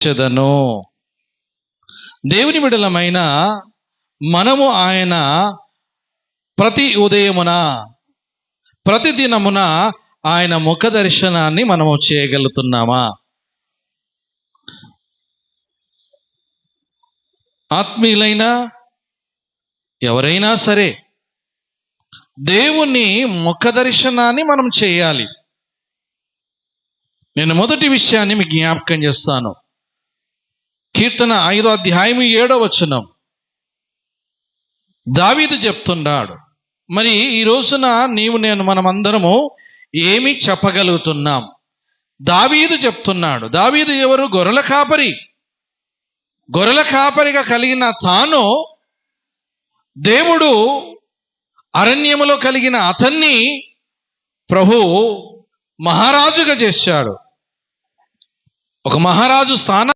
చెదను. దేవుని బిడ్డలమైన మనము ఆయన ప్రతి ఉదయమున ప్రతి దినమున ఆయన ముఖ దర్శనాన్ని మనము చేయగలుగుతున్నామా? ఆత్మీయులైనా ఎవరైనా సరే దేవుని ముఖ దర్శనాన్ని మనం చేయాలి. నేను మొదటి విషయాన్ని మీకు జ్ఞాపకం చేస్తాను. కీర్తన 5వ అధ్యాయం 7వ వచనం దావీదు చెప్తున్నాడు. మరి ఈ రోజున మనమందరము ఏమి చెప్పగలుగుతున్నాం? దావీదు చెప్తున్నాడు. దావీదు ఎవరు? గొర్రెల కాపరి. గొర్రెల కాపరిగా కలిగిన తాను దేవుడు అరణ్యములో కలిగిన అతన్ని ప్రభు మహారాజుగా చేశాడు. ఒక మహారాజు స్థానం